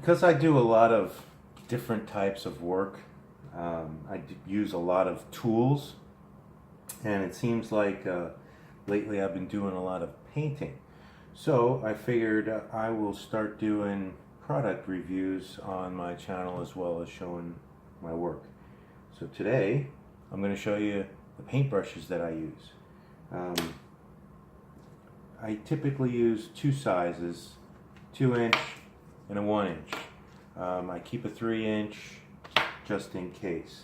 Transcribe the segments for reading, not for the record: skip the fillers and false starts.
Because I do a lot of different types of work, use a lot of tools, and it seems like lately I've been doing a lot of painting. So I figured I will start doing product reviews on my channel as well as showing my work. So today I'm going to show you the paintbrushes that I use. I typically use two sizes, 2-inch and a 1-inch. I keep a 3-inch just in case.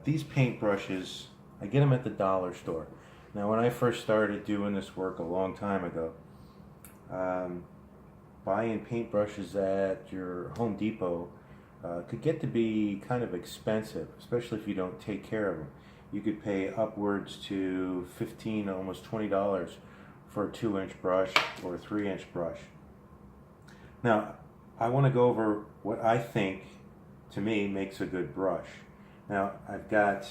These paintbrushes, I get them at the dollar store. Now when I first started doing this work a long time ago, buying paintbrushes at your Home Depot could get to be kind of expensive, especially if you don't take care of them. You could pay upwards to $15, almost $20 for a 2-inch brush or a 3-inch brush. Now, I want to go over what I think, to me, makes a good brush. Now, I've got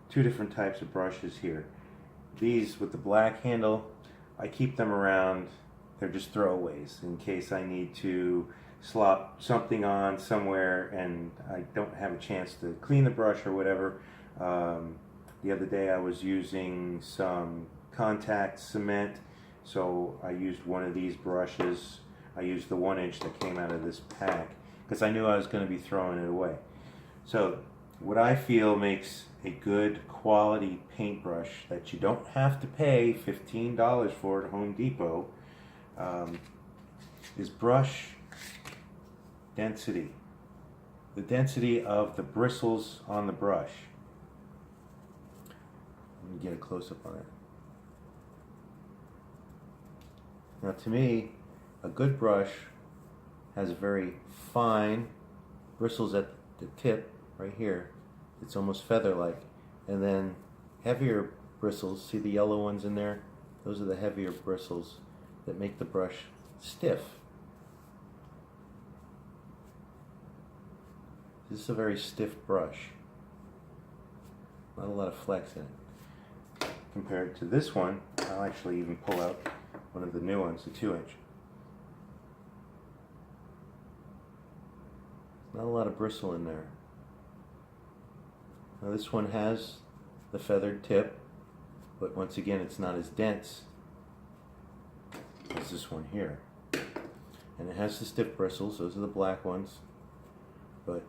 two different types of brushes here. These with the black handle, I keep them around. They're just throwaways in case I need to slop something on somewhere and I don't have a chance to clean the brush or whatever. The other day I was using some contact cement, so I used one of these brushes. I used the 1-inch that came out of this pack because I knew I was going to be throwing it away. So what I feel makes a good quality paintbrush that you don't have to pay $15 for at Home Depot is brush density. The density of the bristles on the brush. Let me get a close-up on it. Now to me, a good brush has very fine bristles at the tip, right here. It's almost feather-like. And then heavier bristles, see the yellow ones in there? Those are the heavier bristles that make the brush stiff. This is a very stiff brush. Not a lot of flex in it. Compared to this one, I'll actually even pull out one of the new ones, the 2-inch. Not a lot of bristle in there. Now this one has the feathered tip, but once again it's not as dense as this one here. And it has the stiff bristles, those are the black ones, but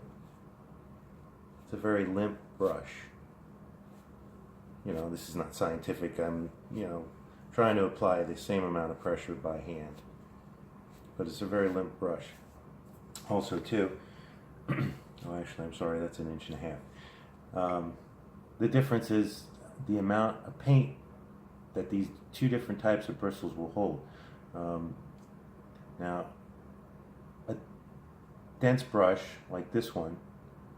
it's a very limp brush. You know, this is not scientific. I'm, trying to apply the same amount of pressure by hand. But it's a very limp brush. Also too, oh actually I'm sorry, that's 1.5 inches. The difference is the amount of paint that these two different types of bristles will hold. Now, a dense brush like this one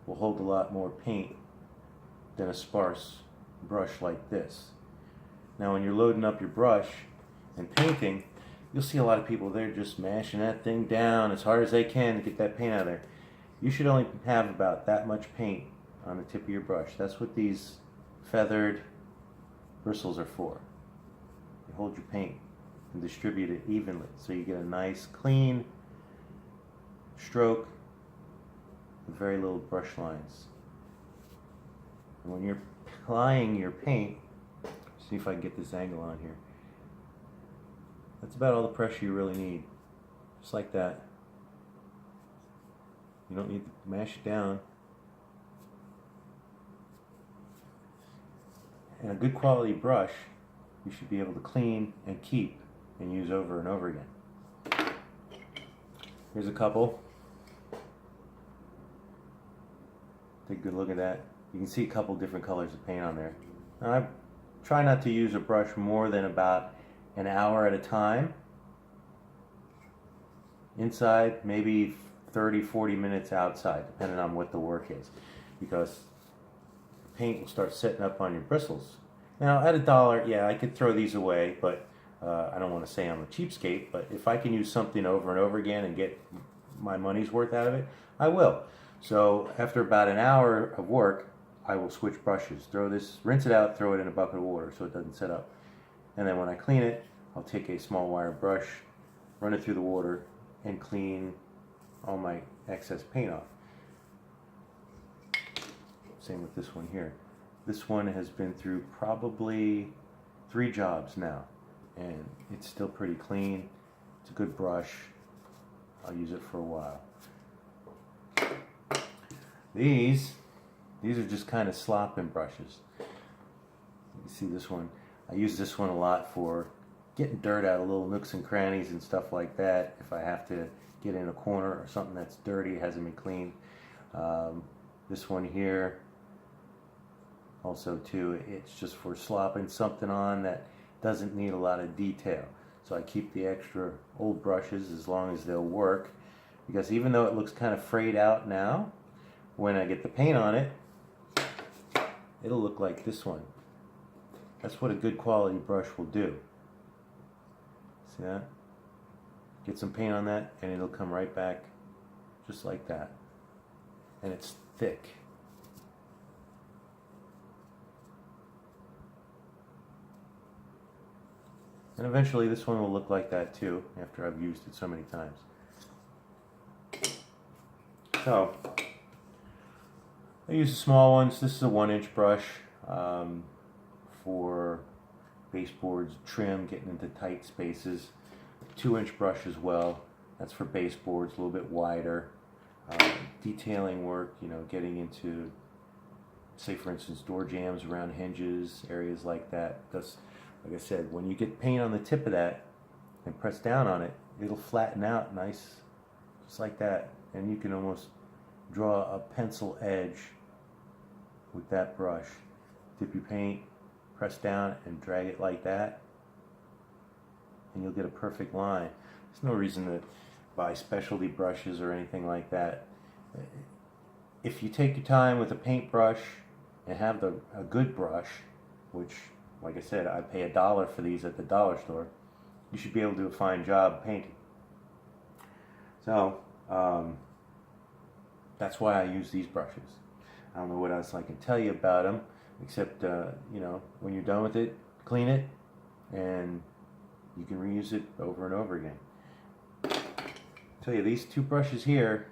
will hold a lot more paint than a sparse brush like this. Now when you're loading up your brush and painting, you'll see a lot of people, they're just mashing that thing down as hard as they can to get that paint out of there. You should only have about that much paint on the tip of your brush. That's what these feathered bristles are for. You hold your paint and distribute it evenly so you get a nice clean stroke with very little brush lines. And when you're applying your paint, see if I can get this angle on here, that's about all the pressure you really need. Just like that. You don't need to mash it down. And a good quality brush you should be able to clean and keep and use over and over again. Here's a couple. Take a good look at that. You can see a couple different colors of paint on there. Now, I try not to use a brush more than about an hour at a time. Inside, maybe 30-40 minutes outside, depending on what the work is, because paint will start setting up on your bristles. Now at $1, yeah, I could throw these away, but I don't want to say I'm a cheapskate, but if I can use something over and over again and get my money's worth out of it, I will. So after about an hour of work, I will switch brushes. Rinse it out, throw it in a bucket of water so it doesn't set up. And then when I clean it, I'll take a small wire brush, run it through the water, and clean all my excess paint off. Same with this one here. This one has been through probably 3 jobs now, and it's still pretty clean. It's a good brush. I'll use it for a while. These are just kind of slopping brushes. You see this one. I use this one a lot for getting dirt out of little nooks and crannies and stuff like that. If I have to get in a corner or something that's dirty, hasn't been cleaned. This one here, also too, it's just for slopping something on that doesn't need a lot of detail. So I keep the extra old brushes as long as they'll work, because even though it looks kind of frayed out now, when I get the paint on it, it'll look like this one. That's what a good quality brush will do. See that? Get some paint on that and it'll come right back just like that. And it's thick. And eventually this one will look like that too, after I've used it so many times. So, I use the small ones. This is a 1-inch brush for baseboards, trim, getting into tight spaces. 2-inch brush as well. That's for baseboards, a little bit wider. Detailing work, you know, getting into, say for instance, door jambs around hinges, areas like that. Because, like I said, when you get paint on the tip of that and press down on it, it'll flatten out nice, just like that. And you can almost draw a pencil edge with that brush. Dip your paint, press down and drag it like that, and you'll get a perfect line. There's no reason to buy specialty brushes or anything like that. If you take your time with a paintbrush and have a good brush, which, like I said, I pay $1 for these at the dollar store, you should be able to do a fine job painting. So, that's why I use these brushes. I don't know what else I can tell you about them, except, you know, when you're done with it, clean it, and you can reuse it over and over again. I'll tell you, these 2 brushes here,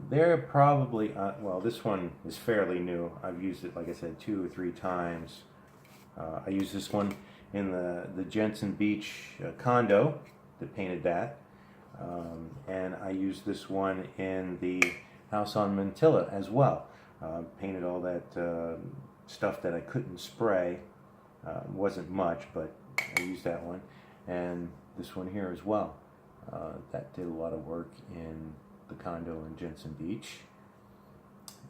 they're probably, well, this one is fairly new. I've used it, like I said, 2 or 3 times. I used this one in the Jensen Beach condo that painted that. And I used this one in the house on Mantilla as well. Painted all that stuff that I couldn't spray. Wasn't much, but I used that one. And this one here as well. That did a lot of work in the condo in Jensen Beach.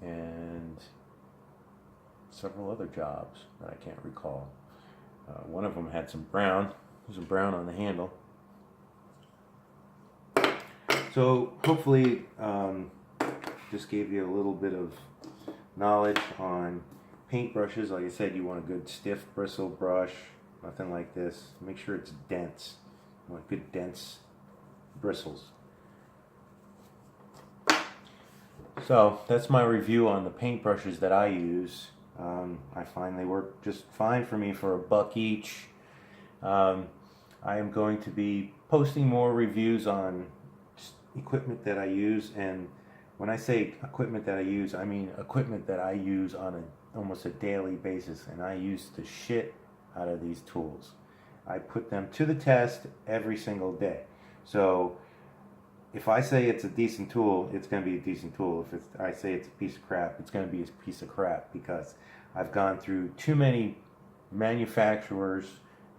And several other jobs that I can't recall. One of them had some brown. There's some brown on the handle. So hopefully just gave you a little bit of knowledge on paintbrushes. Like I said, you want a good stiff bristle brush, nothing like this. Make sure it's dense. You want good dense bristles. So that's my review on the paintbrushes that I use. I find they work just fine for me for $1 each. I am going to be posting more reviews on equipment that I use, and when I say equipment that I use, I mean equipment that I use on almost a daily basis, and I use the shit out of these tools. I put them to the test every single day. So if I say it's a decent tool, it's going to be a decent tool. If I say it's a piece of crap, it's going to be a piece of crap, because I've gone through too many manufacturers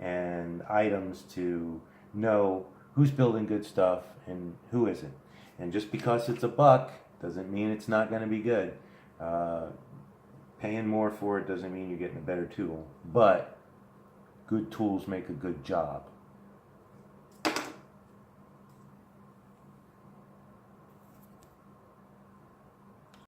and items to know who's building good stuff and who isn't. And just because it's $1 doesn't mean it's not going to be good. Paying more for it doesn't mean you're getting a better tool. But good tools make a good job.